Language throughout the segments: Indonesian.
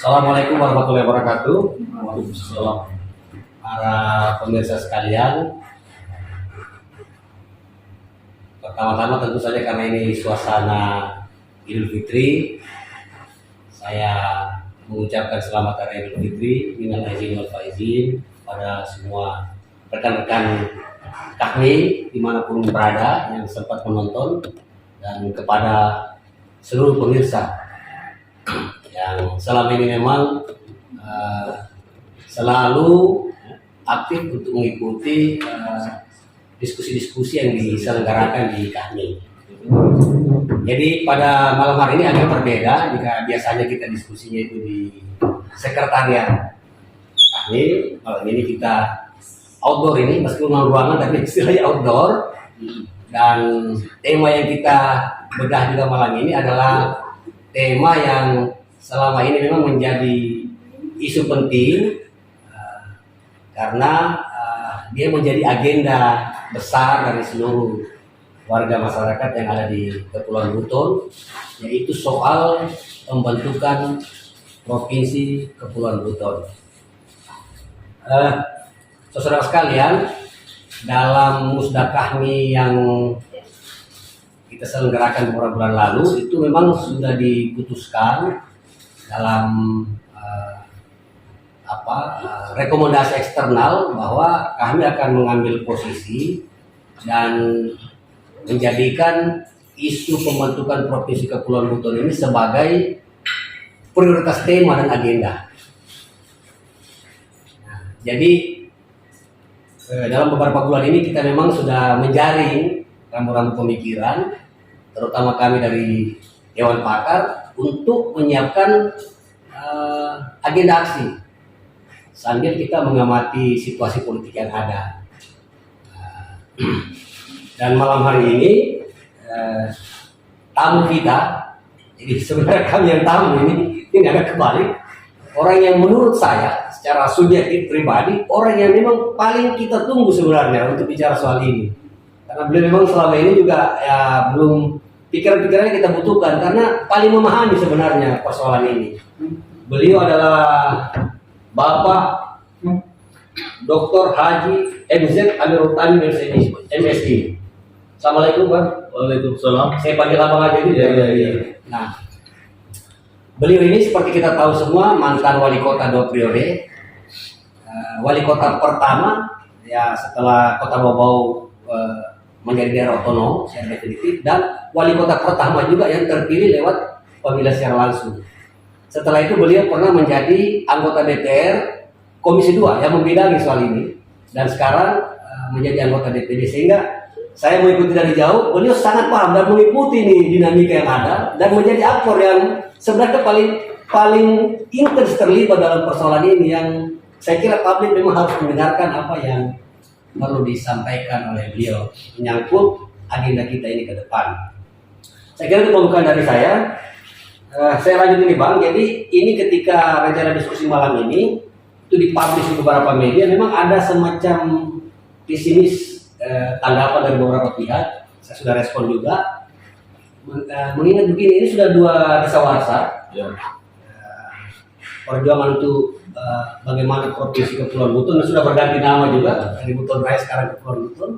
Assalamualaikum warahmatullahi wabarakatuh. Waalaikumsalam. Para pemirsa sekalian, pertama-tama tentu saja karena ini suasana Idul Fitri, saya mengucapkan selamat hari Idul Fitri, minal aidin wal faizin pada semua rekan-rekan kami dimanapun berada yang sempat menonton, dan kepada seluruh pemirsa yang selama ini memang selalu aktif untuk mengikuti diskusi-diskusi yang diselenggarakan di kami. Jadi pada malam hari ini agak berbeda jika biasanya kita diskusinya itu di sekretariat kami. Malam ini kita outdoor, ini meskipun ruangan tapi istilahnya outdoor, dan tema yang kita bedah juga malam ini adalah tema yang selama ini memang menjadi isu penting karena dia menjadi agenda besar dari seluruh warga masyarakat yang ada di Kepulauan Buton, yaitu soal pembentukan Provinsi Kepulauan Buton. Saudara sekalian, dalam musda kami yang kita selenggarakan beberapa bulan lalu itu memang sudah diputuskan dalam rekomendasi eksternal bahwa kami akan mengambil posisi dan menjadikan isu pembentukan Provinsi Kepulauan Buton ini sebagai prioritas tema dan agenda. Jadi dalam beberapa bulan ini kita memang sudah menjaring rambu-rambu pemikiran, terutama kami dari Dewan Pakar, untuk menyiapkan agenda aksi sambil kita mengamati situasi politik yang ada. Dan malam hari ini tamu kita, jadi sebenarnya kami yang tamu ini agak kebalik, orang yang menurut saya secara subjektif pribadi, orang yang memang paling kita tunggu sebenarnya untuk bicara soal ini, karena beliau memang selama ini juga belum pikiran-pikirannya kita butuhkan karena paling memahami sebenarnya persoalan ini. Beliau adalah Bapak Dr. Haji MZ Amirul Tani MSI. Assalamualaikum Pak. Waalaikumsalam. Saya panggil abang aja gitu. Ya. Nah, beliau ini seperti kita tahu semua mantan wali kota 2 periode. Wali kota pertama ya setelah Kota Bau menjadi daerah otonom secara definitif, dan wali kota pertama juga yang terpilih lewat pemilihan secara langsung. Setelah itu beliau pernah menjadi anggota DPR Komisi 2 yang membidangi soal ini, dan sekarang menjadi anggota DPD, sehingga saya mengikuti dari jauh. Beliau sangat paham dan mengikuti nih dinamika yang ada, dan menjadi aktor yang sebenarnya paling intens terlibat dalam persoalan ini, yang saya kira publik memang harus mendengarkan apa yang perlu disampaikan oleh beliau menyangkut agenda kita ini ke depan. Saya kira itu pembukaan dari saya. Saya lanjut ini Bang. Jadi ini ketika rencana diskusi malam ini itu dipublish di beberapa media, memang ada semacam pesimis tanggapan dari beberapa pihak. Saya sudah respon juga. Mengingat begini, ini sudah 2 dasawarsa. Ya. Perjuangan untuk bagaimana Provinsi Kepulauan Buton, sudah berganti nama juga dari Buton Raya sekarang Kepulauan Buton.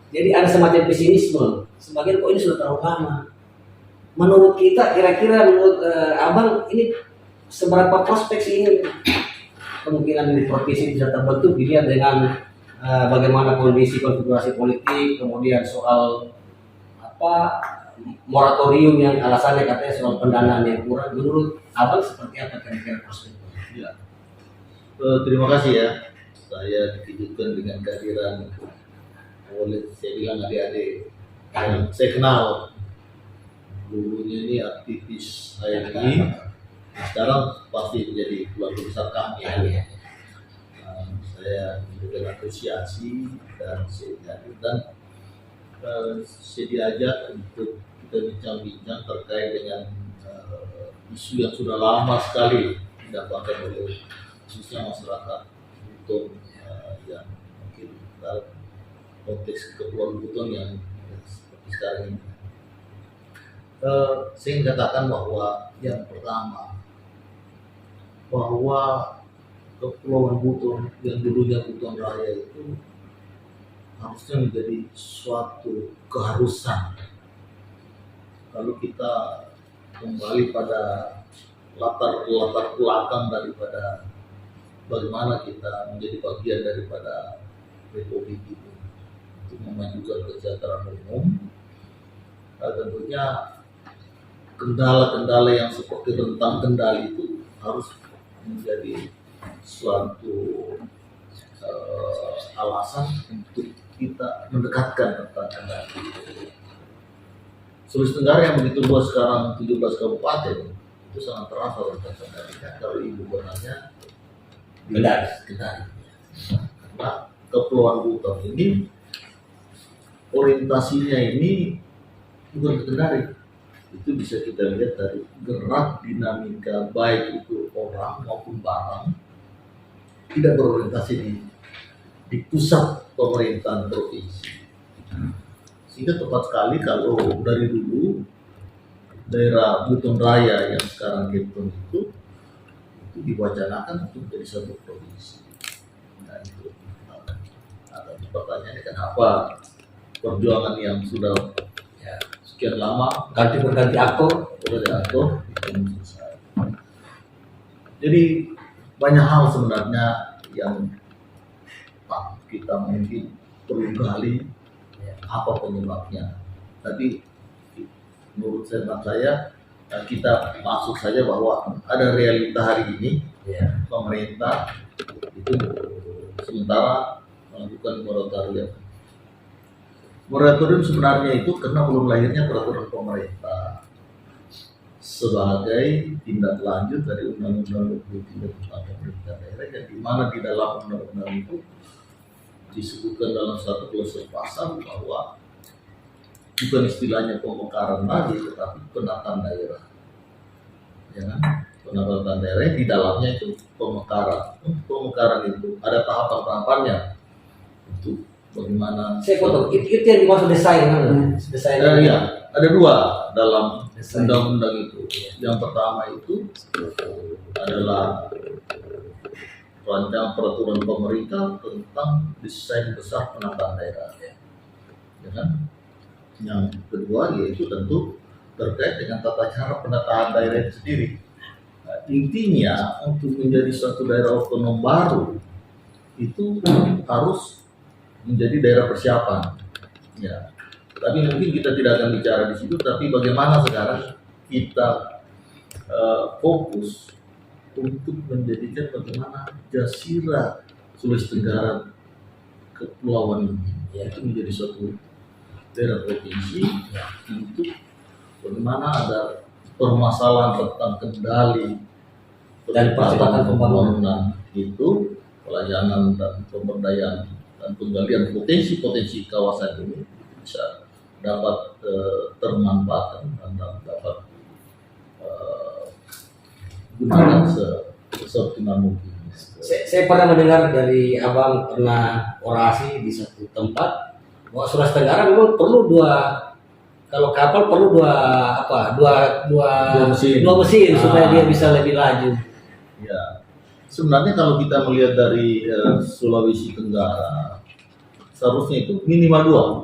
Jadi ada semacam pesimisme. Sebagian kok ini sudah terlalu lama. Menurut kita, kira-kira menurut Abang, ini seberapa prospek sih ini kemungkinan ini provinsi bisa terbentuk dilihat dengan bagaimana kondisi konfigurasi politik, kemudian soal moratorium yang alasannya katanya soal pendanaan yang kurang. Menurut Abang seperti apa kira-kira prospeknya? Ya. Terima kasih ya. Saya dikejutkan dengan kehadiran oleh saya bilang adik-adik yang saya kenal. Dulunya ini aktivis HMI, sekarang pasti menjadi keluarga besar kami. Saya memberikan apresiasi dan saya diajak untuk kita bincang-bincang terkait dengan isu yang sudah lama sekali didapatkan oleh khususnya masyarakat Buton yang mungkin dalam konteks Kepulauan Buton yang seperti sekarang ini. Saya katakan bahwa yang pertama bahwa Kepulauan Buton yang dulunya Buton Raya itu harusnya menjadi suatu keharusan. Kalau kita kembali pada latar belakang daripada bagaimana kita menjadi bagian daripada Republik itu untuk memajukan kesejahteraan umum, tentunya kendala-kendala yang seperti rentang kendali itu harus menjadi suatu alasan untuk kita mendekatkan rentang kendali. Sulawesi Tenggara yang begitu luas sekarang 17 kabupaten itu sangat terasa rentang kendali. Kalau ibu kotanya Kendari. Nah, Kepulauan Buton ini orientasinya ini bukan ke Kendari. Itu bisa kita lihat dari gerak dinamika baik itu orang maupun barang tidak berorientasi di pusat pemerintahan provinsi. Sehingga tepat sekali kalau dari dulu daerah Buton Raya yang sekarang Buton itu diwacanakan untuk menjadi satu provinsi. Nah itu ada pertanyaannya, kenapa perjuangan yang sudah sekian lama Ganti berganti aktor. itu belum selesai. Jadi banyak hal sebenarnya yang kita mungkin perlu gali apa penyebabnya. Tapi menurut saya kita masuk saja bahwa ada realita hari ini, pemerintah itu sementara melakukan moratorium. Moratorium sebenarnya itu karena belum lahirnya peraturan pemerintah sebagai tindak lanjut dari Undang-Undang 23 tentang pemerintahan daerah, yang di mana di dalam undang-undang itu disebutkan dalam satu klausul pasal bahwa bukan istilahnya pemekaran lagi, tetapi penataan daerah. Ya kan? Penataan daerah di dalamnya itu pemekaran. Pemekaran itu ada tahapan-tahapannya untuk bagaimana. Saya potong. Itu yang dimaksud desain kan? Desain. Ya, ada dua dalam Desain. undang-undang itu. Yang pertama itu adalah rancangan peraturan pemerintah tentang desain besar penataan daerah. Ya kan? Yang kedua yaitu tentu terkait dengan tata cara penataan daerah itu sendiri. Nah, intinya untuk menjadi suatu daerah otonom baru itu harus menjadi daerah persiapan. Ya, tapi mungkin kita tidak akan bicara di situ. Tapi bagaimana sekarang kita fokus untuk menjadikan bagaimana Jazirah Sulawesi Tenggara Kepulauan ini itu menjadi suatu daerah provinsi untuk bagaimana ada permasalahan tentang kendali dan percepatan pembangunan itu, pelayanan dan pemberdayaan dan penggalian potensi kawasan ini bisa dapat termanfaatkan dan dapat gunakan seoptimal mungkin. Saya pernah mendengar dari abang pernah orasi di satu tempat bahwa Sulawesi Tenggara memang perlu kalau kapal perlu dua mesin supaya dia bisa lebih laju. Ya, sebenarnya kalau kita melihat dari Sulawesi Tenggara seharusnya itu minimal dua.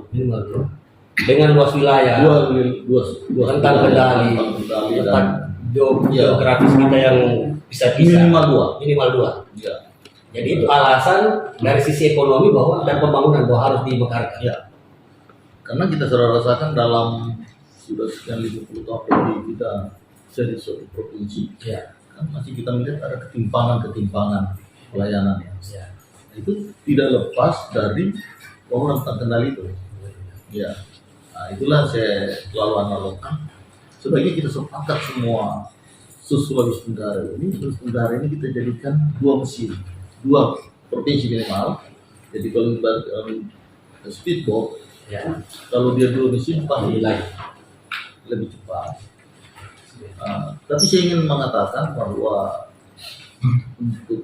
Dengan luas wilayah, dua rentang kendali, tempat geografis kita yang bisa minimal dua. Ya. Jadi itu alasan dari sisi ekonomi bahwa ada pembangunan bahwa harus dimekarkan. Ya. Karena kita sudah rasakan dalam sudah sekian 50 tahun kita jadi suatu provinsi, kan masih kita melihat ada ketimpangan pelayanan ya. Itu tidak lepas dari bangunan kendali itu. Ya. Nah, itulah saya selalu analogkan. Sebagai kita sepakat semua Sulawesi Tenggara ini kita jadikan dua mesin, dua provinsi minimal. Jadi kalau speedboat, kalau dia dua mesin pasti lebih cepat. Tapi saya ingin mengatakan bahwa untuk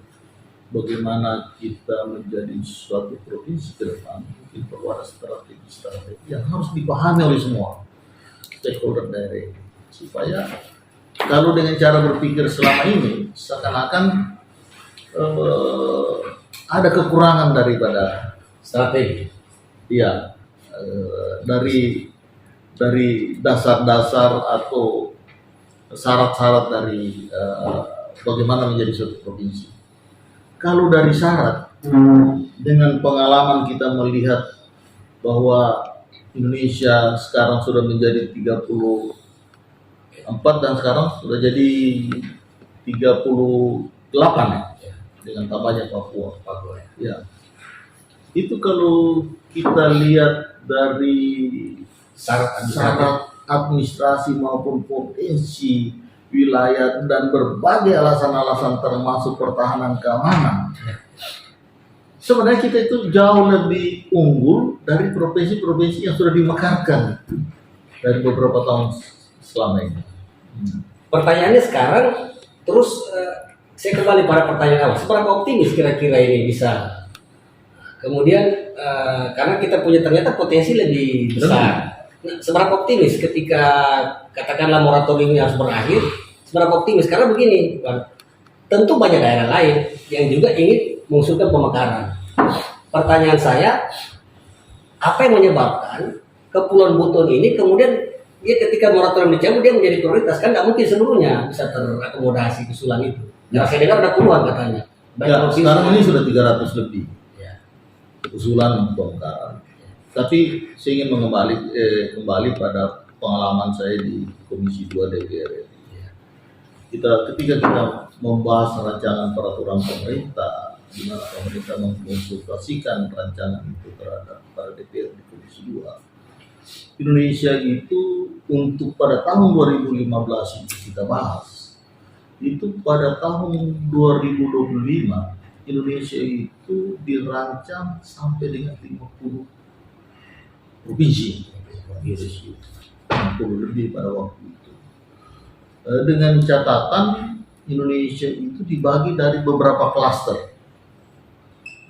bagaimana kita menjadi suatu provinsi ke depan, mungkin perlu ada strategi yang harus dipahami oleh semua stakeholder daerah supaya kalau dengan cara berpikir selama ini seakan-akan ada kekurangan daripada Strategi. ya dari dasar-dasar atau syarat-syarat dari bagaimana menjadi suatu provinsi. Kalau dari syarat, dengan pengalaman kita melihat bahwa Indonesia sekarang sudah menjadi 34 dan sekarang sudah jadi 38 ya, dengan tambahnya Papua. Ya. Itu kalau kita lihat dari syarat administrasi maupun potensi wilayah dan berbagai alasan-alasan termasuk pertahanan keamanan, sebenarnya kita itu jauh lebih unggul dari provinsi-provinsi yang sudah dimekarkan dari beberapa tahun selama ini. Pertanyaannya sekarang, terus saya kembali pada pertanyaan awal, seberapa optimis kira-kira ini bisa? Kemudian karena kita punya ternyata potensi lebih besar. Nah, seberapa optimis ketika katakanlah moratorium ini harus berakhir? Seberapa optimis? Karena begini, Bang, tentu banyak daerah lain yang juga ingin mengusulkan pemekaran. Pertanyaan saya, apa yang menyebabkan Kepulauan Buton ini kemudian dia ketika moratorium dicabut dia menjadi prioritas? Kan nggak mungkin seluruhnya bisa terakomodasi usulan itu. Ya, saya dengar ada puluhan katanya. Ya, sekarang ini sudah 300 lebih ya, usulan pemekaran. Tapi saya ingin kembali pada pengalaman saya di Komisi 2 DPR. Ketika kita membahas rancangan peraturan pemerintah, di mana pemerintah mengkonsultasikan rancangan itu terhadap para DPR di Komisi 2, Indonesia itu untuk pada tahun 2015 itu kita bahas, itu pada tahun 2025 Indonesia itu dirancang sampai dengan 50 provinsi, 60 lebih pada waktu itu. Dengan catatan Indonesia itu dibagi dari beberapa klaster,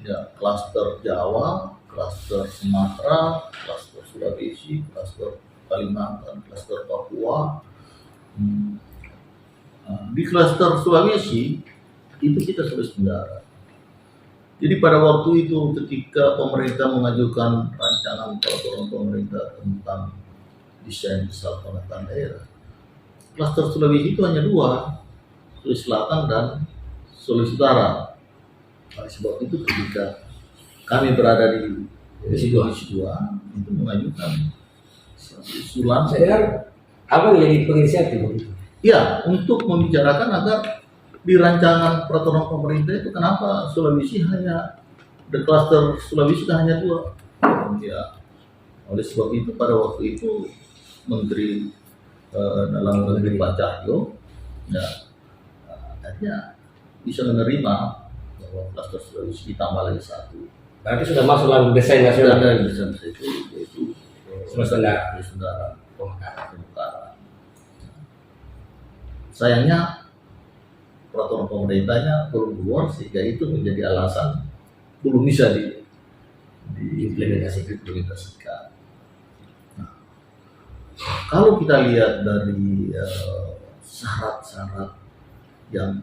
ya, klaster Jawa, klaster Sumatera, klaster Sulawesi, klaster Kalimantan, klaster Papua. Di klaster Sulawesi itu kita Sulawesi Tenggara. Jadi pada waktu itu ketika pemerintah mengajukan rancangan peraturan pemerintah tentang desain besar penataan daerah, klaster Sulawesi itu hanya 2, Sulawesi Selatan dan Sulawesi Utara. Oleh sebab itu ketika kami berada di Komisi 2 itu mengajukan usulan. saya dengar apa menjadi penginisiatif begitu? Ya, untuk membicarakan agar di rancangan peraturan pemerintah itu kenapa Sulawesi hanya the cluster Sulawesi hanya 2. Ya, oleh sebab itu pada waktu itu Menteri dalam negeri Pak Cahyo, ya, akhirnya bisa menerima bahwa cluster Sulawesi ditambah lagi 1. Berarti sudah masuk dalam desain nasional. Sudah ada desain itu Sulawesi Tenggara. pemekaran. Sayangnya peraturan pemerintahnya belum keluar sehingga itu menjadi alasan belum bisa diimplementasikan. Nah, kalau kita lihat dari syarat-syarat yang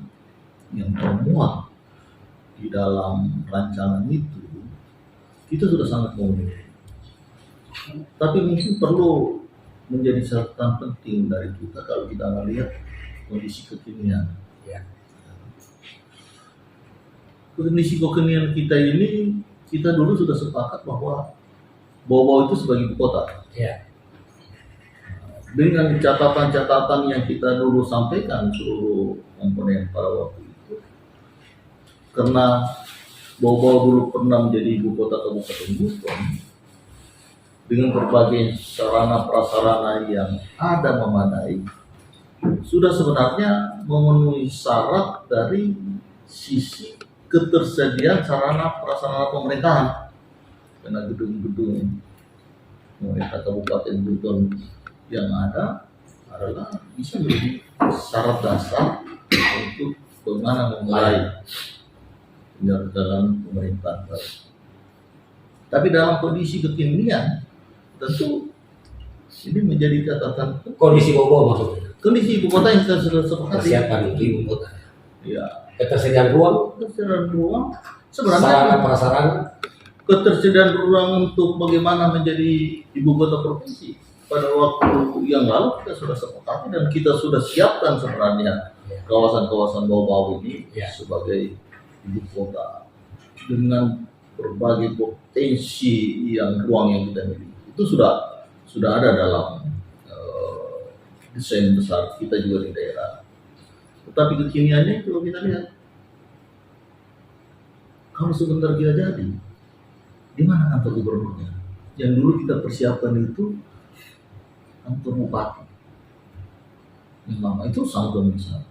termuat di dalam rancangan itu, kita sudah sangat memenuhi. Tapi mungkin perlu menjadi catatan penting dari kita kalau kita melihat kondisi kekinian. Kondisi kekinian kita ini, kita dulu sudah sepakat bahwa Bau-Bau itu sebagai ibu kota. Ya. Dengan catatan-catatan yang kita dulu sampaikan seluruh komponen pada waktu itu, karena Bau-Bau dulu pernah menjadi ibu kota Kabupaten Buton, dengan berbagai sarana prasarana yang ada memadai, sudah sebenarnya memenuhi syarat dari sisi ketersediaan sarana prasarana pemerintahan. Karena gedung-gedung pemerintah Kabupaten Buton yang ada adalah bisa menjadi syarat dasar untuk bagaimana memulai penyelenggaraan pemerintahan baru. Tapi dalam kondisi kekinian, tentu ini menjadi catatan. Kondisi Bau-Bau maksudnya. kondisi ibu kota yang kita sudah sepakati. Persiapan untuk ibu kota. Ya, Ketersediaan ruang, ketersediaan ruang sarana sebenarnya prasarana. ketersediaan ruang untuk bagaimana menjadi ibu kota provinsi pada waktu yang lalu kita sudah sepakati dan kita sudah siapkan sebenarnya kawasan-kawasan bawah-bawah ini Ya. sebagai ibu kota dengan berbagai potensi yang ruang yang kita miliki itu sudah ada dalam desain besar kita juga di daerah. Tetapi kekiniannya kalau kita lihat, kalau sebentar kita jadi, di mana kantor gubernurnya? Yang dulu kita persiapkan itu kantor bupati. Yang lama itu sangat besar.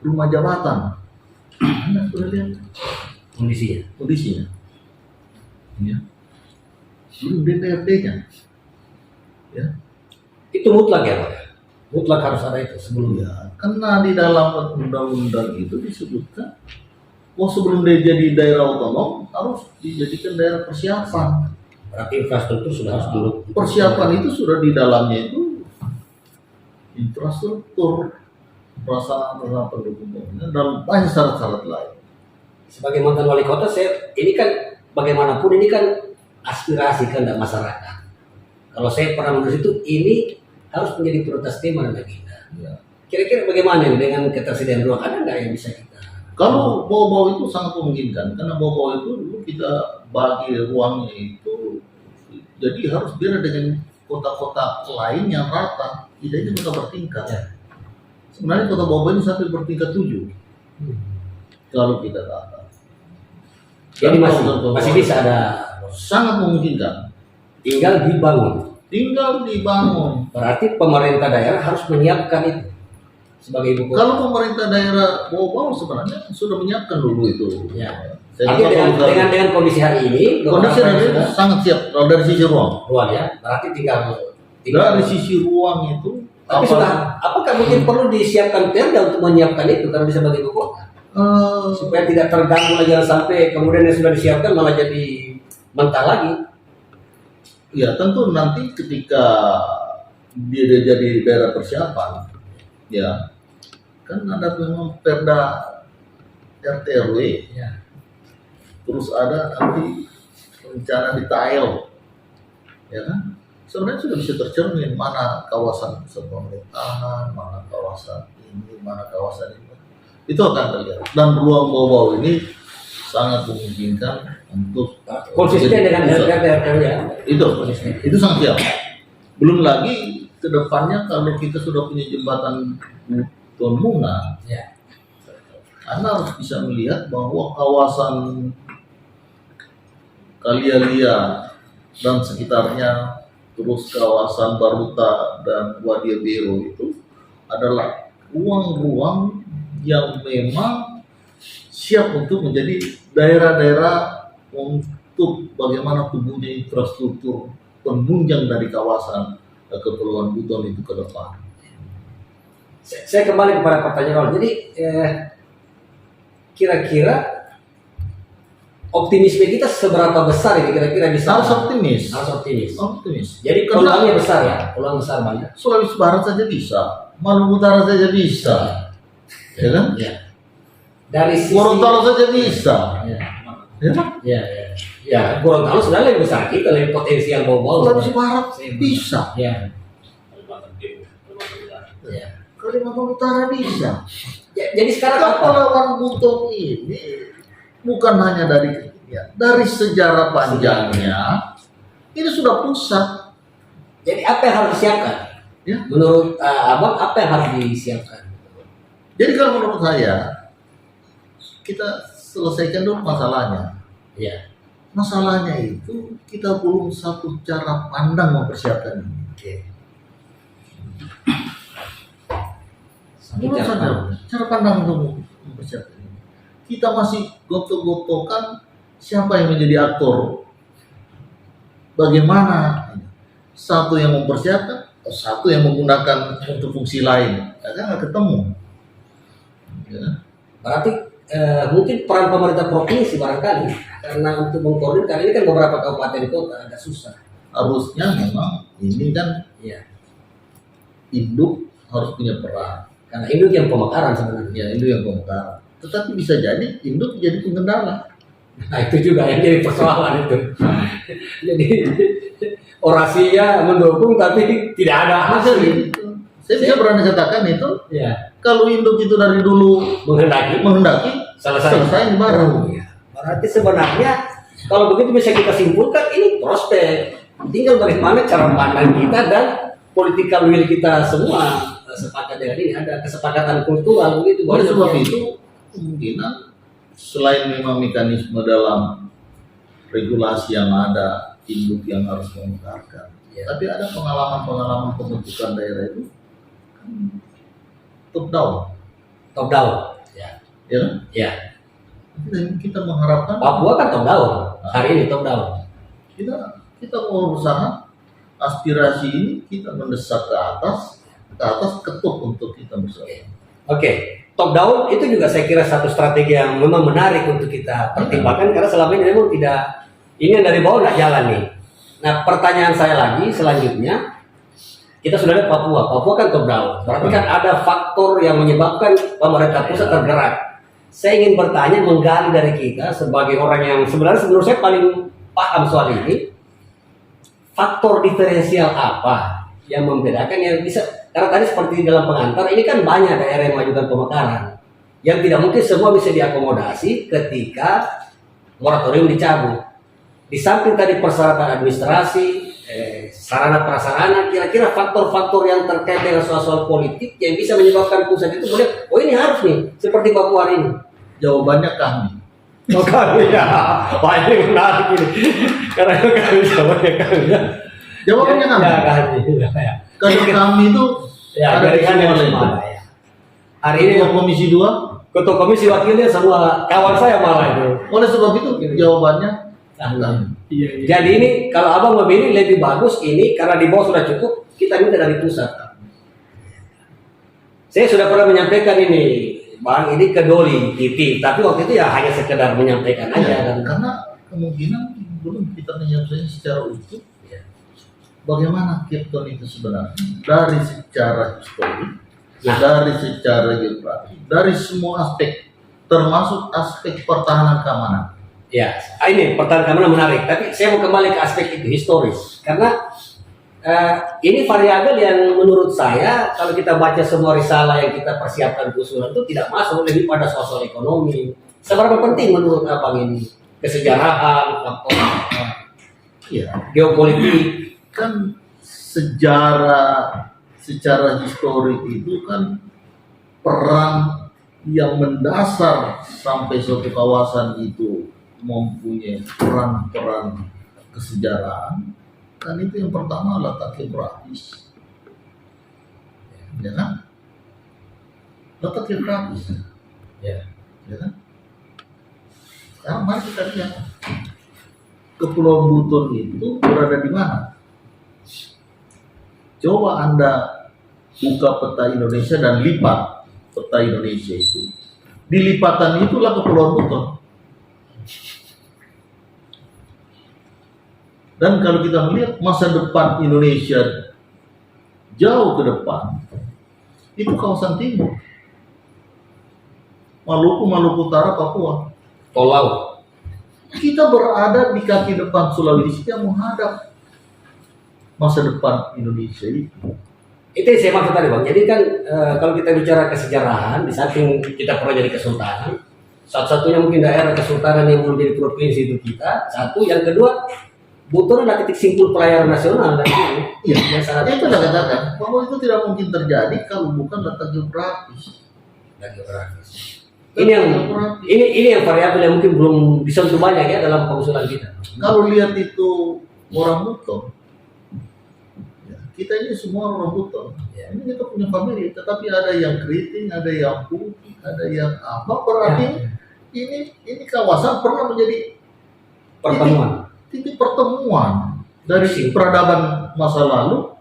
Rumah jabatan, Anda sudah lihat kondisinya. Ya. Belum DPRD-nya. Ya. Itu mutlak ya Pak? Mutlak harus ada itu sebelumnya. Ya, karena di dalam undang-undang itu disebutkan, sebelum dia jadi daerah otonom harus dijadikan daerah persiapan. Berarti infrastruktur sudah harus dulu. Persiapan itu sudah di dalamnya itu infrastruktur, prasarana pendukung bangunan dan banyak syarat-syarat lain. Sebagai mantan wali kota, ini kan bagaimanapun ini kan aspirasi kehendak masyarakat. Kalau saya pernah menulis itu, ini harus menjadi prioritas tema dan agenda. Ya. Kira-kira bagaimana nih dengan ketersediaan ruang? Ada nggak yang bisa kita? Kalau bawah-bawah itu sangat memungkinkan, karena bawah-bawah itu dulu kita bagi ruangnya itu, jadi harus beda dengan kota-kota lain yang rata, tidak ini kota bertingkat. Ya. Sebenarnya kota bawah ini sampai bertingkat 7 kalau kita tata. Jadi Dan masih kalau bisa ada, sangat memungkinkan. tinggal dibangun. Tinggal dibangun. Berarti pemerintah daerah harus menyiapkan itu sebagai ibu kota. Kalau pemerintah daerah bawah sebenarnya sudah menyiapkan dulu itu. Ya. Saya Tapi rasa dengan kondisi hari ini, kondisi beberapa ini sudah sangat siap kalau dari sisi ruang. ruang ya. Berarti tinggal Dari sisi ruang itu, tapi apakah mungkin perlu disiapkan perda untuk menyiapkan itu karena bisa sebagai ibu kota supaya tidak terganggu lagi, jangan sampai kemudian yang sudah disiapkan malah jadi mentah lagi. ya tentu nanti ketika dia jadi daerah persiapan, ya kan ada memang perda RT RW, Ya. terus ada nanti rencana detail, ya kan? Sebenarnya sudah bisa tercermin mana kawasan pusat pemerintahan, mana kawasan ini, mana kawasan ini. Itu akan terlihat. Dan ruang bawah ini sangat memungkinkan untuk Konsisten dengan RT ya. itu sangat siap. Belum lagi ke depannya kalau kita sudah punya jembatan Muna, Ya. Anda harus bisa melihat bahwa kawasan Kalialia dan sekitarnya, terus kawasan Baruta dan Wadia Bero itu adalah ruang-ruang yang memang siap untuk menjadi daerah-daerah untuk bagaimana tumbuhnya infrastruktur penunjang dari kawasan keperluan Buton itu ke depan. Saya kembali kepada pertanyaan awal. Jadi kira-kira optimisme kita seberapa besar ini kira-kira bisa? Harus optimis. Optimis. Jadi peluangnya besar ya, peluang besar banyak. Sulawesi Barat saja bisa, Maluku Utara saja bisa, ya kan? Ya. Dari sisi Gorontalo saja bisa, Ya. ya kan? Ya, Gorontalo sudah lebih besar kita, lebih potensial bawah. Sulawesi Barat bisa, Ya. Ya. Kalimantan Utara bisa. Jadi sekarang apa? Kepulauan Buton ini bukan hanya dari sejarah panjangnya, ini sudah pusat. Jadi apa yang harus disiapkan? Ya. Menurut Abang, apa yang harus disiapkan? Jadi kalau menurut saya, kita selesaikan dulu masalahnya. Ya. Masalahnya itu kita belum satu cara pandang mempersiapkan ini. Oke. Menurut saya, cara pandang untuk mempersiapkan ini. Kita masih gotok-gotokan siapa yang menjadi aktor. Bagaimana satu yang mempersiapkan, satu yang menggunakan untuk fungsi lain. Ya kan nggak ketemu. Ya. Berarti mungkin peran pemerintah provinsi barangkali karena untuk mengkoordinir, karena ini kan beberapa kabupaten kota agak susah. Harusnya memang ini kan Iya. induk harus punya peran. Karena induk yang pemekaran sebenarnya. Ya, induk yang pemekaran. Tetapi bisa jadi induk jadi pengendala. Nah itu juga yang jadi persoalan itu. Jadi orasinya mendukung tapi tidak ada hasil. Saya bisa berani katakan itu. Ya. Kalau induk itu dari dulu menghendaki selesai bareng. Ya. Berarti sebenarnya kalau begitu bisa kita simpulkan ini prospek. Tinggal bagaimana cara pandang kita dan political will kita semua sepakat dengan ini, ada kesepakatan kultural begitu. Oleh sebab itu kemungkinan selain memang mekanisme dalam regulasi yang ada, induk yang harus memekarkan, tapi ada pengalaman-pengalaman pembentukan daerah itu top down. Top down. Ya. Ya kan? Ya. Dan kita mengharapkan Papua kan top down. Hari ini top down. Kita mau berusaha aspirasi ini kita mendesak ke atas ketuk untuk kita bersama. Oke, top down itu juga saya kira satu strategi yang memang menarik untuk kita pertimbangkan karena selama ini memang tidak, ini yang dari bawah nggak jalan nih. Nah pertanyaan saya lagi selanjutnya, kita sudah lihat Papua kan top down, berarti kan ada faktor yang menyebabkan pemerintah pusat tergerak. Saya ingin bertanya, menggali dari kita sebagai orang yang sebenarnya menurut saya paling paham soal ini, faktor diferensial apa yang membedakan yang bisa, karena tadi seperti dalam pengantar ini kan banyak daerah yang mengajukan pemekaran yang tidak mungkin semua bisa diakomodasi ketika moratorium dicabut. Di samping tadi persyaratan administrasi, sarana prasarana, kira-kira faktor-faktor yang terkait dengan soal-soal politik yang bisa menyebabkan pusat itu boleh, oh ini harus nih seperti Papua hari ini. Jawabannya kami. Oh kami ya, banyak menarik ini. Karena kami jawabannya kami. Jawabannya kami. Ya kami. Ya. Karena kami itu Ya, ada di jaringan yang semua sama ya. Hari ini Ketua Komisi 2. Ketua Komisi wakilnya semua kawan saya malah itu. Oleh sebab itu jawabannya kami. Iya. Jadi ini kalau abang memilih lebih bagus ini karena di bawah sudah cukup, kita minta dari pusat. Saya sudah pernah menyampaikan ini, Bang, ini ke Doli TV, tapi waktu itu ya hanya sekedar menyampaikan aja. Dan Karena kemungkinan belum kita menyelesaikan secara utuh. Bagaimana Kirton itu sebenarnya dari secara histori, dari secara geografi, dari semua aspek, termasuk aspek pertahanan keamanan. ya, ini pertahanan keamanan menarik. Tapi saya mau kembali ke aspek itu historis, karena ini variabel yang menurut saya kalau kita baca semua risalah yang kita persiapkan usulan itu tidak masuk lebih pada sosial ekonomi. Seberapa penting menurut abang ini kesejarahan, faktor geopolitik? Kan sejarah secara historik itu kan peran yang mendasar sampai suatu kawasan itu mempunyai peran-peran kesejarahan. Kan itu yang pertama letak geografis, ya kan? Letak geografis, Ya. ya kan? Sekarang mari kita lihat Kepulauan Buton itu berada di mana? Coba Anda buka peta Indonesia dan lipat peta Indonesia itu. Di lipatan itulah Kepulauan Buton. Dan kalau kita melihat masa depan Indonesia jauh ke depan, itu kawasan timur. Maluku Utara, Papua. Tol laut. Kita berada di kaki depan Sulawesi yang menghadap masa depan Indonesia itu. Itu yang saya maksud tadi Bang. Jadi kan kalau kita bicara kesejarahan, di samping kita pernah jadi kesultanan, satu-satunya mungkin daerah kesultanan yang belum jadi provinsi itu kita. Satu, yang kedua, Buton adalah titik simpul pelayaran nasional dan Iya, yang sangat itu sudah katakan bahwa itu tidak mungkin terjadi kalau bukan letak geografis. dan geografis. Ini yang variabel yang mungkin belum disentuh banyak ya dalam pengusulan kita. Kalau lihat itu orang Buton, ya, kita ini semua orang Buton. Ya. Ini kita punya famili, tetapi ada yang keriting, ada yang putih, ada yang apa. Berarti ini kawasan pernah menjadi titik pertemuan dari peradaban masa lalu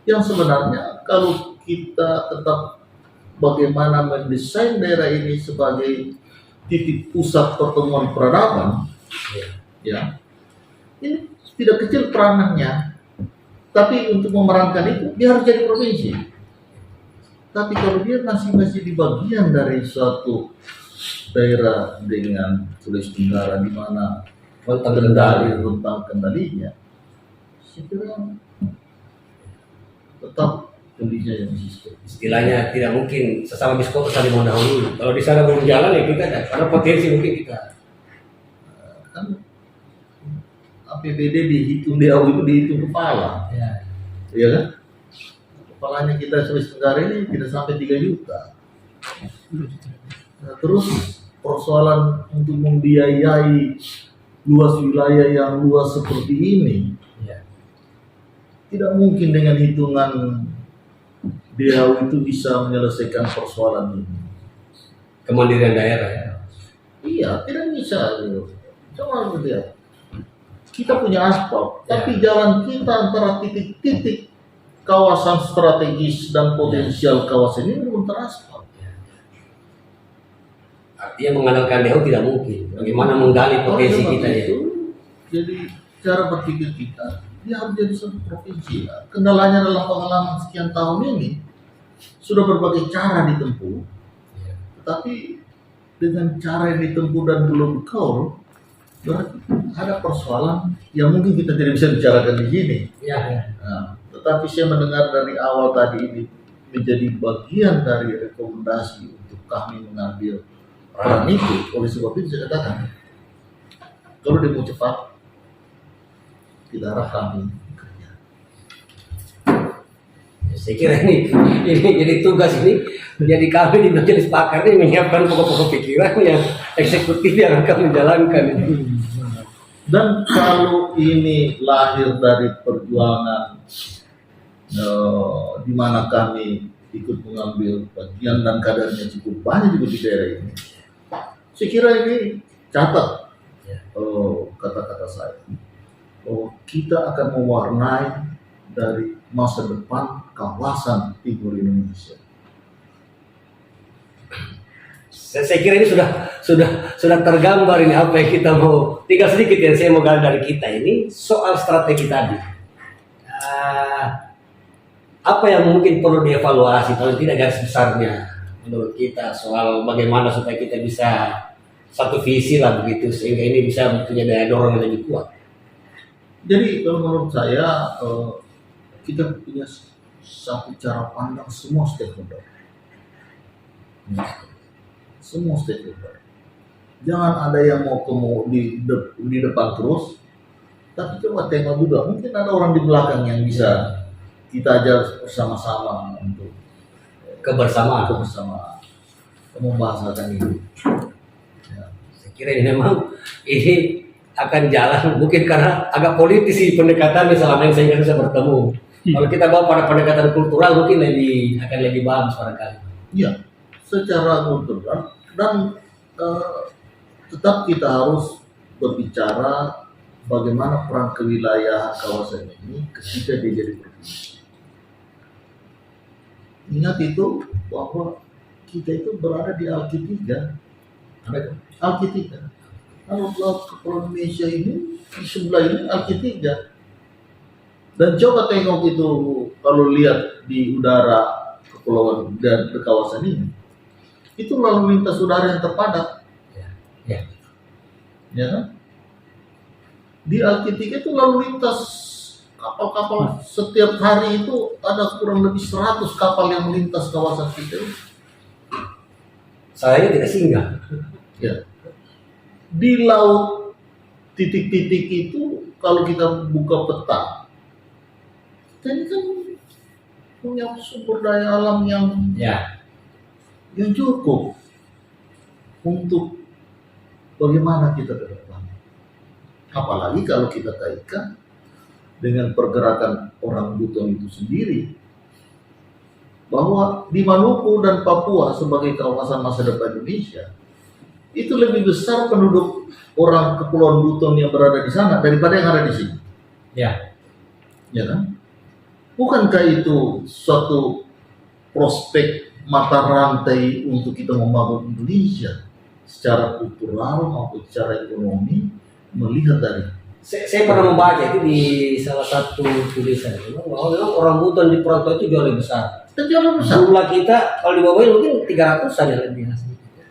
yang sebenarnya kalau kita tetap bagaimana mendesain daerah ini sebagai titik pusat pertemuan peradaban, ya ini tidak kecil peranannya. Tapi untuk memerankan itu dia harus jadi provinsi. Tapi kalau dia masih di bagian dari suatu daerah dengan Sulawesi Tenggara di mana rentang kendalinya, saya kira tetap kondisinya yang sistem. Istilahnya tidak mungkin sesama biskopo saling mendahului. Kalau di sana belum jalan ya kita ada, karena potensi mungkin kita. Kan APBD dihitung di awal itu dihitung kepala, ya kan? Kepalanya kita Sulawesi Tenggara ini tidak sampai 3 juta. Nah, terus persoalan untuk membiayai luas wilayah yang luas seperti ini, tidak mungkin dengan hitungan DAU itu bisa menyelesaikan persoalan ini. Kemandirian daerah ya. Iya, tidak bisa. Coba lihat. Kita punya aspal, tapi jalan kita antara titik-titik kawasan strategis dan potensial kawasan ini belum teraspal. Artinya mengandalkan DAU tidak mungkin. Bagaimana menggali potensi kita ya? Jadi cara berpikir kita, dia harus jadi satu provinsi. Kendalanya dalam pengalaman sekian tahun ini sudah berbagai cara ditempuh, tetapi dengan cara yang ditempuh dan belum kau, berarti ada persoalan yang mungkin kita tidak bisa bicarakan di sini. Nah, tetapi saya mendengar dari awal tadi ini menjadi bagian dari rekomendasi untuk kami mengambil peran itu. Oleh sebab itu saya katakan, kalau dia mau cepat, kita harap kami kerja. Saya kira ini jadi tugas ini menjadi kami di majelis pakar ini menyiapkan pokok-pokok pikiran yang eksekutif yang akan menjalankan. Dan kalau ini lahir dari perjuangan di mana kami ikut mengambil bagian dan kadernya cukup banyak juga di daerah ini, saya kira ini catat kata-kata saya bahwa kita akan mewarnai dari masa depan kawasan timur Indonesia. Saya kira ini sudah tergambar ini apa yang kita mau. Tinggal sedikit yang saya mau gali dari kita ini soal strategi tadi. Apa yang mungkin perlu dievaluasi kalau tidak garis besarnya menurut kita soal bagaimana supaya kita bisa satu visi lah begitu sehingga ini bisa punya daya dorong yang lebih kuat. Jadi kalau menurut saya kita punya satu cara pandang semua stakeholder. Semua stakeholder. Jangan ada yang mau di depan terus, tapi coba tengok juga. Mungkin ada orang di belakang yang bisa kita ajar bersama-sama untuk Kebersamaan. Membahasakan ini. Ya. Saya kira ini memang ini akan jalan mungkin karena agak politis sih pendekatannya selama yang saya bisa bertemu. Kalau kita bawa pada pendekatan kultural mungkin akan lebih bagus barangkali. Iya, secara kultural dan tetap kita harus berbicara bagaimana peran kewilayahan kawasan ini ketika dia jadi provinsi. Ingat itu bahwa kita itu berada di Alki 3. Apa itu? Alki 3. Kalau Kepulauan Indonesia ini di sebelah ini Alki 3. Dan coba tengok itu kalau lihat di udara kepulauan dan di kawasan ini, itu lalu lintas udara yang terpadat. Ya kan? Di Alki 3 itu lalu lintas kapal-kapal setiap hari itu ada kurang lebih 100 kapal yang melintas kawasan kita. Saya tidak singgah. Ya. Di laut titik-titik itu kalau kita buka peta, kita ini kan punya sumber daya alam yang cukup untuk bagaimana kita ke depan. Apalagi kalau kita kaitkan dengan pergerakan orang Buton itu sendiri, bahwa di Maluku dan Papua sebagai kawasan masa depan Indonesia itu lebih besar penduduk orang Kepulauan Buton yang berada di sana daripada yang ada di sini. Ya kan? Bukankah itu suatu prospek mata rantai untuk kita membangun Indonesia secara kultural maupun secara ekonomi melihat dari Saya pernah membaca itu di salah satu tulisan bahwa memang orang Buton di Perantau itu jauh lebih besar terjadi besar. Jumlah kita kalau di bawah mungkin 300 saja lebih.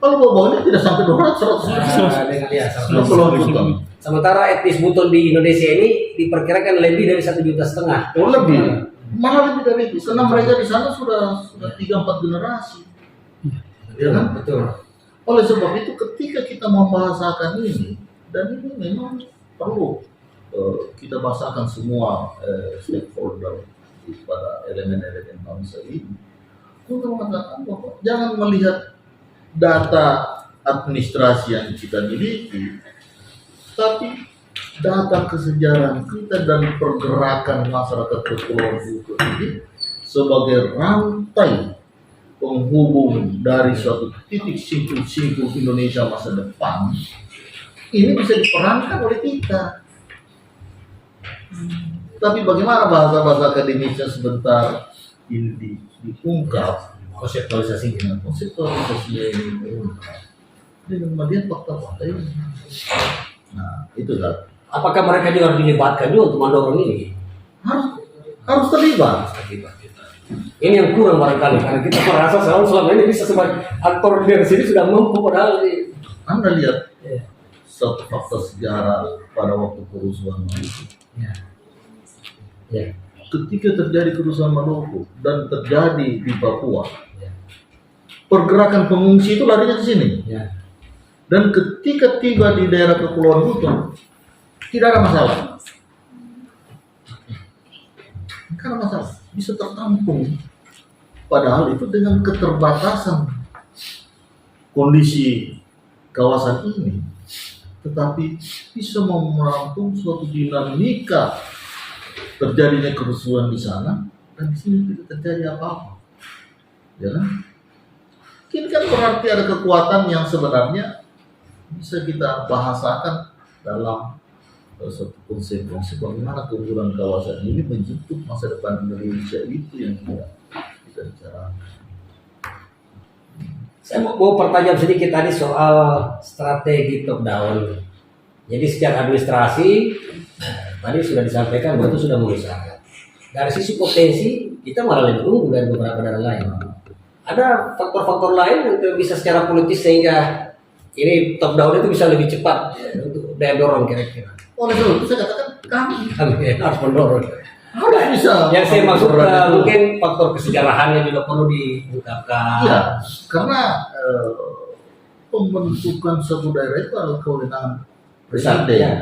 Kalau bawahnya tidak sampai 200, 100 Dengan ya, puluh juta. sementara etnis Buton di Indonesia ini diperkirakan lebih dari 1,5 juta. Oh lebih, malah lebih dari itu, karena mereka di sana sudah 3-4 generasi. Ya kan? Betul. Oleh sebab itu ketika kita membahasakan ini, dan ini memang perlu kita bahasakan semua stakeholder pada elemen-elemen bangsa ini, untuk mengatakan bahwa jangan melihat data administrasi yang kita miliki, tapi data kesejarahan kita dan pergerakan masyarakat Kepulauan Buton ini sebagai rantai penghubung dari suatu titik simpul-simpul Indonesia masa depan, ini bisa diperankan oleh kita. Tapi bagaimana bahasa-bahasa akademisnya sebentar ini diungkap, Konseptualisasinya. konseptualisasinya ini diungkap dengan melihat fakta-fakta ini. Nah, itu kan Apakah mereka juga harus dilibatkan juga untuk mendorong ini? harus terlibat. Ini yang kurang barangkali karena kita merasa selalu selama ini bisa sebagai aktor dari sini sudah mampu padahal ini. Anda lihat satu fakta sejarah pada waktu kerusuhan Maluku. Ya. Ya. Ketika terjadi kerusuhan Maluku dan terjadi di Papua, pergerakan pengungsi itu larinya ke sini. Ya. Dan ketika tiba di daerah Kepulauan Buton, tidak ada masalah. Tidak ada masalah, bisa tertampung. Padahal itu dengan keterbatasan kondisi kawasan ini, tetapi bisa menampung suatu dinamika terjadinya kerusuhan di sana dan di sini tidak terjadi apa-apa. Ya kan? Ini kan berarti ada kekuatan yang sebenarnya bisa kita bahasakan dalam suatu konsep-konsep bagaimana keunggulan kawasan ini menjemput masa depan Indonesia itu yang kita bicarakan. Saya mau pertanyaan sedikit tadi soal strategi top down. Jadi sejak administrasi tadi sudah disampaikan bahwa itu sudah mengusahakan. Dari sisi potensi kita malah lebih unggul dari beberapa daerah lain. Ada faktor-faktor lain untuk bisa secara politis sehingga ini top down itu bisa lebih cepat untuk daya dorong kira-kira. Oleh sebab itu saya katakan kami Harus mendorong. harus bisa. Yang saya maksud mungkin faktor kesejarahannya juga perlu diungkapkan. Iya, karena pembentukan suatu daerah itu adalah kewenangan presiden. Ya.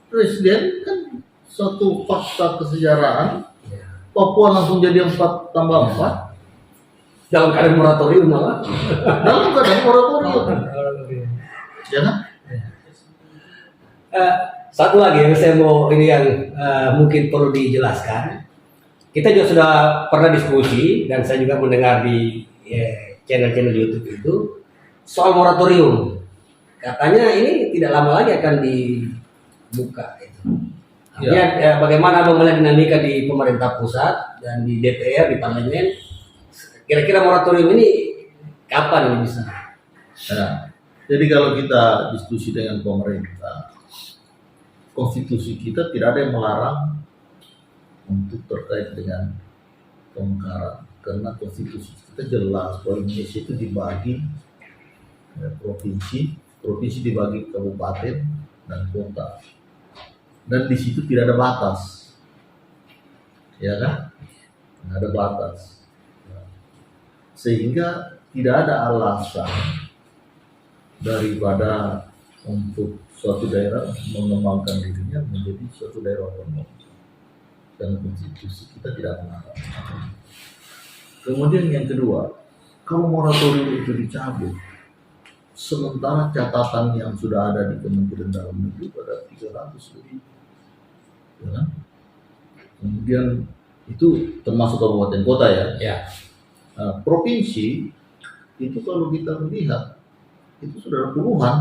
Presiden kan suatu fakta kesejarahan. Papua langsung jadi 4 tambah 4 Dalam keadaan moratorium malah. dalam keadaan moratorium. Ya kan? Satu lagi yang saya mau ini yang mungkin perlu dijelaskan. Kita juga sudah pernah diskusi dan saya juga mendengar di channel-channel YouTube itu soal moratorium. Katanya ini tidak lama lagi akan dibuka. Artinya bagaimana melihat dinamika di pemerintah pusat dan di DPR, di parlemen. Kira-kira moratorium ini kapan ini bisa? Nah, jadi kalau kita diskusi dengan pemerintah, konstitusi kita tidak ada yang melarang untuk terkait dengan pemekaran, karena konstitusi kita jelas bahwa Indonesia itu dibagi provinsi dibagi kabupaten dan kota, dan di situ tidak ada batas, ya kan? Tidak ada batas, sehingga tidak ada alasan daripada untuk suatu daerah mengembangkan dirinya menjadi suatu daerah otonom, dan konstitusi kita tidak melarang. Kemudian yang kedua, kalau moratorium itu dicabut, sementara catatan yang sudah ada di Kementerian Dalam Negeri pada 300 lebih, ya kan? Kemudian itu termasuk kabupaten kota ya. Ya. Nah, provinsi itu kalau kita melihat itu sudah ada puluhan,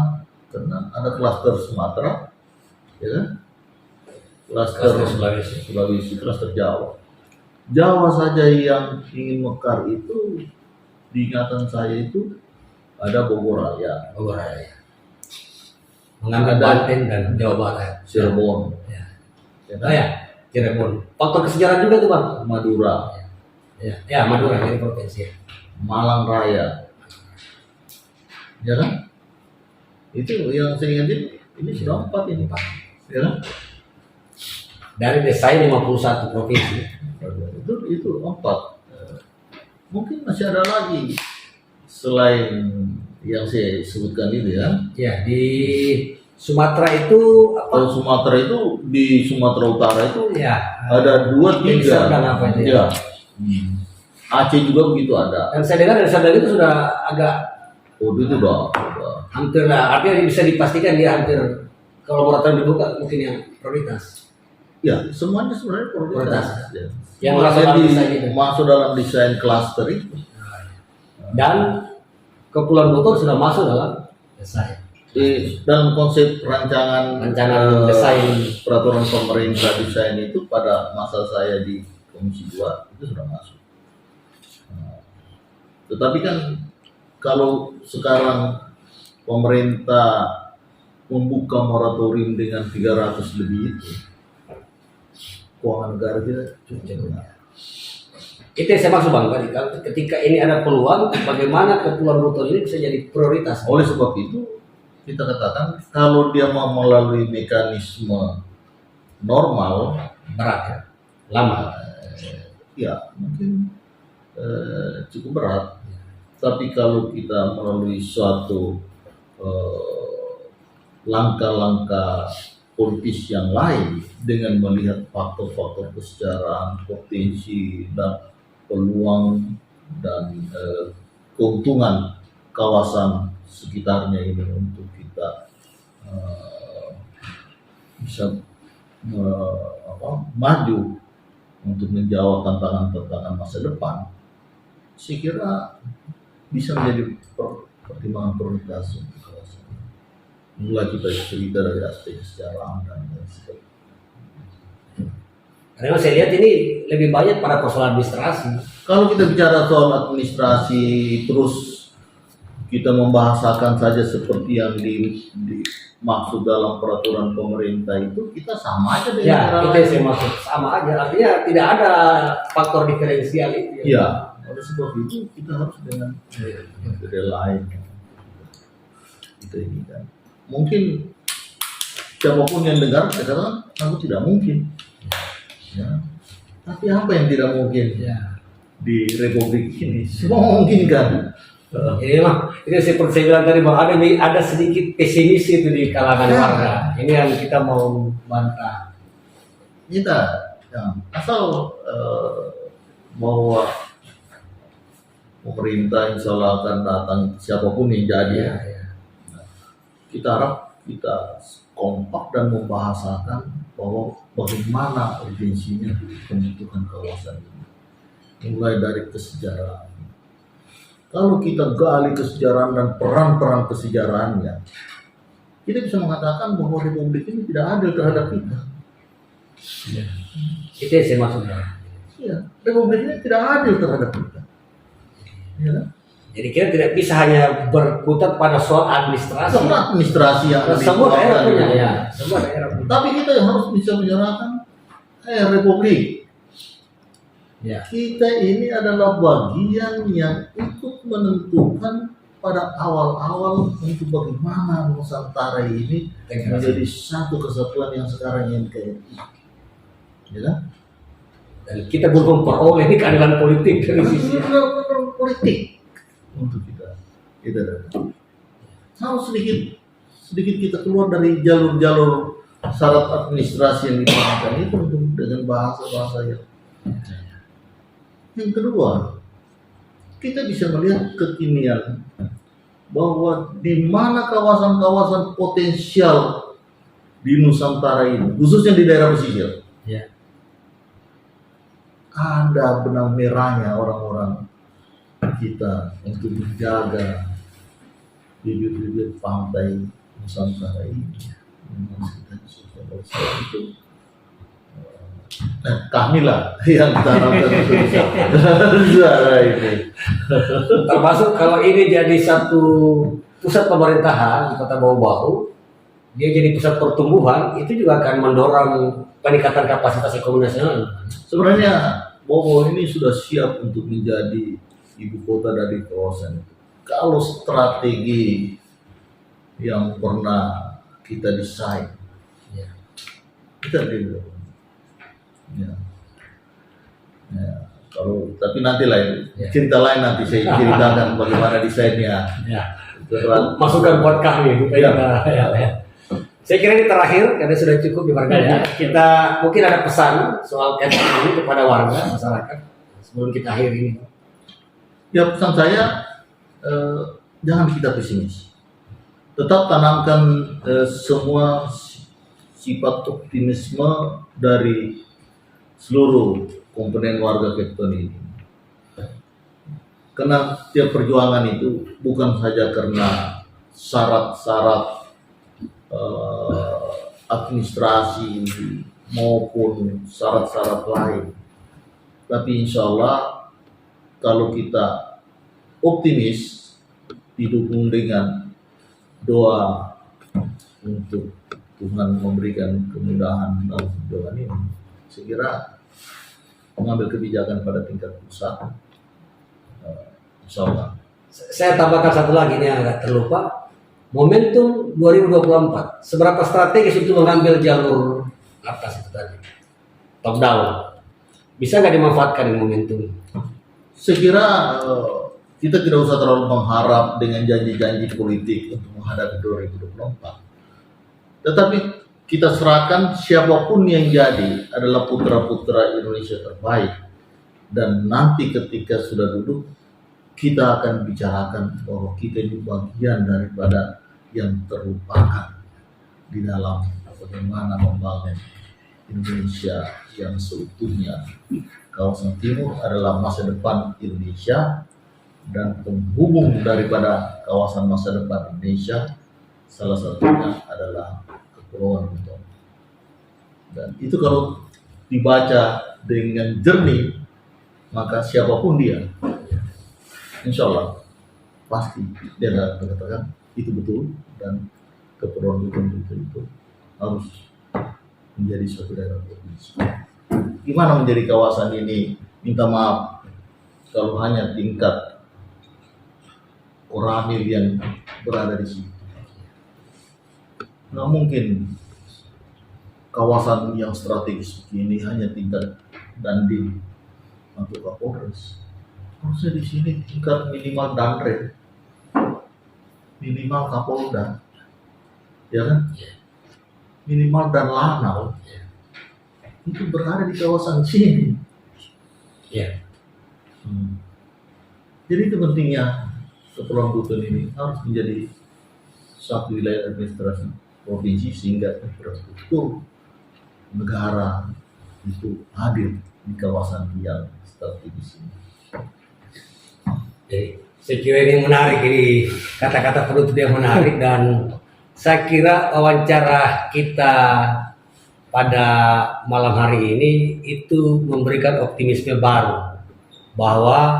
karena ada klaster Sumatera, ya kan? Klaster Sulawesi, klaster Jawa. Jawa saja yang ingin mekar itu, diingatan saya itu ada Bogor Raya, mengambil Banten dan Jawa Barat, Cirebon, ya. ya kan? Cirebon. Faktor kesejarahan juga tuh Bang. Madura, Ya, Madura jadi provinsi. Malang Raya, ya kan? Itu yang saya ingat ini sudah 4 ini Pak, ya kan? Dari desain 51 provinsi. Itu 4. Mungkin masih ada lagi selain yang saya sebutkan itu ya. Ya, di Sumatera itu Kalau Sumatera itu di Sumatera Utara itu ya ada 2, 3. Serdang apa itu ya? Ya. Aceh juga begitu ada. Dan saya dengar dari Serdang itu sudah agak Oh itu udah. hampir lah, artinya bisa dipastikan dia hampir kalau moratorium dibuka mungkin yang prioritas. Ya semuanya sebenarnya prioritas. Ya. Yang Masih masuk dalam desain itu. masuk dalam desain klaster itu. Dan Kepulauan Bogor sudah masuk dalam desain. Dalam konsep rancangan Desain peraturan pemerintah desain itu pada masa saya di Komisi 2 itu sudah masuk. Tetapi kan kalau sekarang pemerintah membuka moratorium dengan 300 lebih itu, keuangan negara kita cukup. itu yang saya maksud Bang tadi. Ketika ini ada peluang, bagaimana Kepulauan Bogor ini bisa jadi prioritas. Oleh sebab itu kita katakan kalau dia mau melalui mekanisme normal, Berat ya, lama. ya mungkin cukup berat. Tapi kalau kita melalui suatu langkah-langkah politis yang lain dengan melihat faktor-faktor kesejahteraan, potensi dan peluang dan keuntungan kawasan sekitarnya ini untuk kita bisa maju untuk menjawab tantangan-tantangan masa depan, saya kira bisa menjadi pertimbangan prioritas untuk kawasan. Mulai kita cerita dari aspek kesejahteraan dan sebagainya. Karena saya lihat ini lebih banyak pada persoalan administrasi. Kalau kita bicara soal administrasi terus kita membahasakan saja seperti yang dimaksud dalam peraturan pemerintah itu, kita sama aja dengan Ya, negara itu yang lain. saya maksud. Sama aja, artinya tidak ada faktor diferensial itu. Ya, oleh sebab itu kita harus dengan negara lain. Itu ini kan. Mungkin siapapun yang dengar katakan aku tidak mungkin. Ya. Tapi apa yang tidak mungkin Ya. di Republik ini? Semua mungkin kan. Ini mah, ini seperti saya bilang tadi Bang, ada sedikit pesimis itu di kalangan warga. Ini yang kita mau bantah. Kita ya, asal bahwa pemerintah insya Allah akan datang siapapun yang jadi. Ya, ya. Kita harap kita kompak dan membahasakan bahwa bagaimana urgensinya pembentukan kawasan ini. Mulai dari kesejahteraan. Kalau kita gali kesejahteraan dan peran-peran kesejahteranaannya, kita bisa mengatakan bahwa Republik ini tidak adil terhadap kita. Ya. Itu yang saya maksud. Iya, Republik ini tidak adil terhadap kita. Ya, kan? Jadi kita tidak bisa hanya berkutat pada soal administrasi. Semua administrasi yang ada di Semua daerah kawasan punya, ini. ya. Semua daerah punya. Tapi kita harus bisa menyerahkan Republik. Ya. Kita ini adalah bagian yang ikut menentukan pada awal-awal untuk bagaimana Nusantara ini menjadi satu kesatuan yang sekarang yang kayak ini. Ya kan? Dan kita belum memperoleh ini keadilan politik dari sisi Politik untuk kita harus sedikit kita keluar dari jalur-jalur syarat administrasi yang digunakan itu untuk dengan bahasa-bahasa yang kedua, kita bisa melihat kekinian bahwa di mana kawasan-kawasan potensial di Nusantara ini, khususnya di daerah pesisir, ya. ada benang merahnya orang-orang kita untuk menjaga bibit-bibit pantai Nusantara ini. Itu kami lah yang harapkan itu bisa ini. Termasuk kalau ini jadi satu pusat pemerintahan di Kota Bau-Bau, dia jadi pusat pertumbuhan, itu juga akan mendorong peningkatan kapasitas ekonomi nasional. Sebenarnya Bobo ini sudah siap untuk menjadi ibu kota dari kawasan itu. Kalau strategi yang pernah kita desain, Ya. kita dulu. Ya. Ya. Kalau tapi nanti lain Ya. cerita lain nanti saya ceritakan bagaimana desainnya. Ya. Berat. Masukan buat kami. Ya. Ya. Saya kira ini terakhir karena sudah cukup di ya. Kita mungkin ada pesan soal ini kepada warga masyarakat sebelum kita akhiri ini. Ya, pesan saya jangan kita pesimis. Tetap tanamkan semua sifat optimisme dari seluruh komponen warga Cape Town ini. Karena tiap perjuangan itu bukan saja karena syarat-syarat administrasi maupun syarat-syarat lain, tapi insya Allah kalau kita optimis didukung dengan doa untuk Tuhan memberikan kemudahan dalam perjuangan ini, saya kira mengambil kebijakan pada tingkat pusat, insya Allah. Saya tambahkan satu lagi nih yang agak terlupa. Momentum 2024, seberapa strategis untuk mengambil jalur atas itu tadi, top down, bisa nggak dimanfaatkan momentum? Saya kira kita tidak usah terlalu mengharap dengan janji-janji politik untuk menghadapi 2024. Tetapi kita serahkan siapapun yang jadi adalah putra-putra Indonesia terbaik. Dan nanti ketika sudah duduk, kita akan bicarakan bahwa kita ini bagian daripada yang terlupakan di dalam bagaimana membangun Indonesia yang seutuhnya. Kawasan Timur adalah masa depan Indonesia dan penghubung daripada kawasan masa depan Indonesia salah satunya adalah Kepulauan Buton. Dan itu kalau dibaca dengan jernih, maka siapapun dia, insya Allah pasti dia akan mengatakan itu betul, dan Kepulauan Buton itu harus menjadi suatu daerah provinsi. Gimana menjadi kawasan ini? Minta maaf kalau hanya tingkat Koramil yang berada di situ. Nggak mungkin kawasan yang strategis ini hanya tingkat Dandim atau Kapolres. Harusnya di sini tingkat minimal Danrem, minimal Kapolda, ya kan? Minimal dan Lanau itu berada di kawasan sini. Ya. Jadi itu pentingnya Kepulauan Buton ini harus menjadi satu wilayah administrasi provinsi sehingga infrastruktur negara itu hadir di kawasan yang strategis ini. Jadi, saya kira ini menarik, ini kata-kata penutup yang menarik, dan saya kira wawancara kita pada malam hari ini itu memberikan optimisme baru bahwa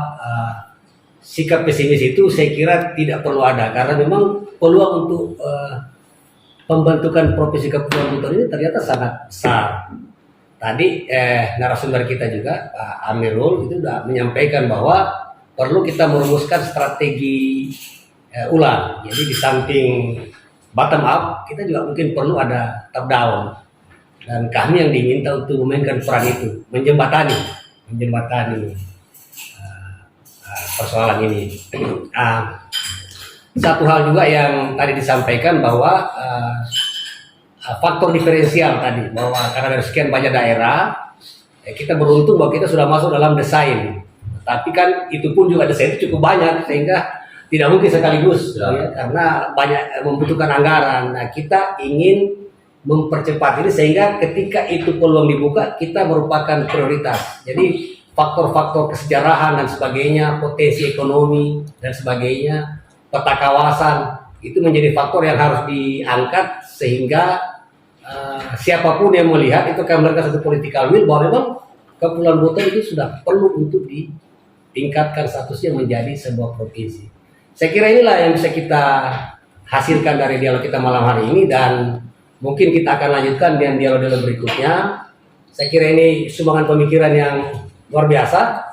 sikap pesimis itu saya kira tidak perlu ada, karena memang peluang untuk pembentukan Provinsi Kepulauan Buton ini ternyata sangat besar. Tadi narasumber kita juga Pak Amirul itu sudah menyampaikan bahwa perlu kita merumuskan strategi ulang. Jadi di samping bottom up, kita juga mungkin perlu ada top down. Dan kami yang diminta untuk memainkan peran itu, menjembatani persoalan ini. Satu hal juga yang tadi disampaikan bahwa faktor diferensial tadi, bahwa karena dari sekian banyak daerah, kita beruntung bahwa kita sudah masuk dalam desain. Tapi kan itu pun juga desain itu cukup banyak sehingga tidak mungkin sekaligus, ya, karena banyak membutuhkan anggaran. Nah, kita ingin mempercepat ini sehingga ketika itu peluang dibuka, kita merupakan prioritas. Jadi faktor-faktor kesejarahan dan sebagainya, potensi ekonomi dan sebagainya, peta kawasan itu menjadi faktor yang harus diangkat sehingga siapapun yang melihat itu akan melakukan satu political will bahwa memang Kepulauan Buton itu sudah perlu untuk ditingkatkan statusnya menjadi sebuah provinsi. Saya kira inilah yang bisa kita hasilkan dari dialog kita malam hari ini, dan mungkin kita akan lanjutkan dengan dialog-dialog berikutnya. Saya kira ini sumbangan pemikiran yang luar biasa,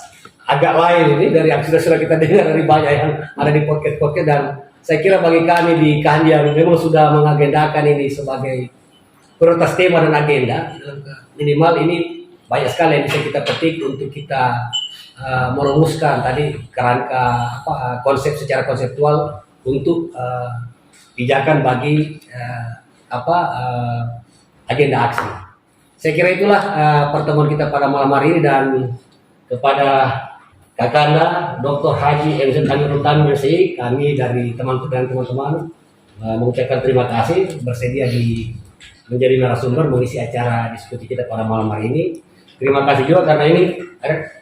agak lain ini dari yang sudah kita dengar dari banyak yang ada di podcast-podcast, dan saya kira bagi kami di Kandiang memang sudah mengagendakan ini sebagai prioritas tema dan agenda. Minimal ini banyak sekali yang bisa kita petik untuk kita merumuskan tadi kerangka konsep secara konseptual untuk pijakan bagi agenda aksi. Saya kira itulah pertemuan kita pada malam hari ini, dan kepada Kakanda Dr. Haji M. Amirul Tanwir SI, kami dari teman-teman mengucapkan terima kasih bersedia menjadi narasumber mengisi acara diskusi kita pada malam hari ini. Terima kasih juga karena ini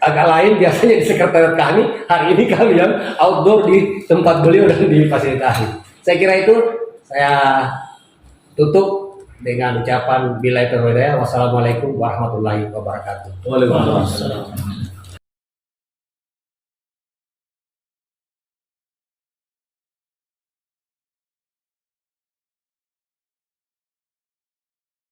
agak lain, biasanya di sekretariat kami, hari ini kami yang outdoor di tempat beliau dan difasilitasi. Saya kira itu, saya tutup dengan ucapan billahi taufiq. Wassalamualaikum warahmatullahi wabarakatuh. Waalaikumsalam.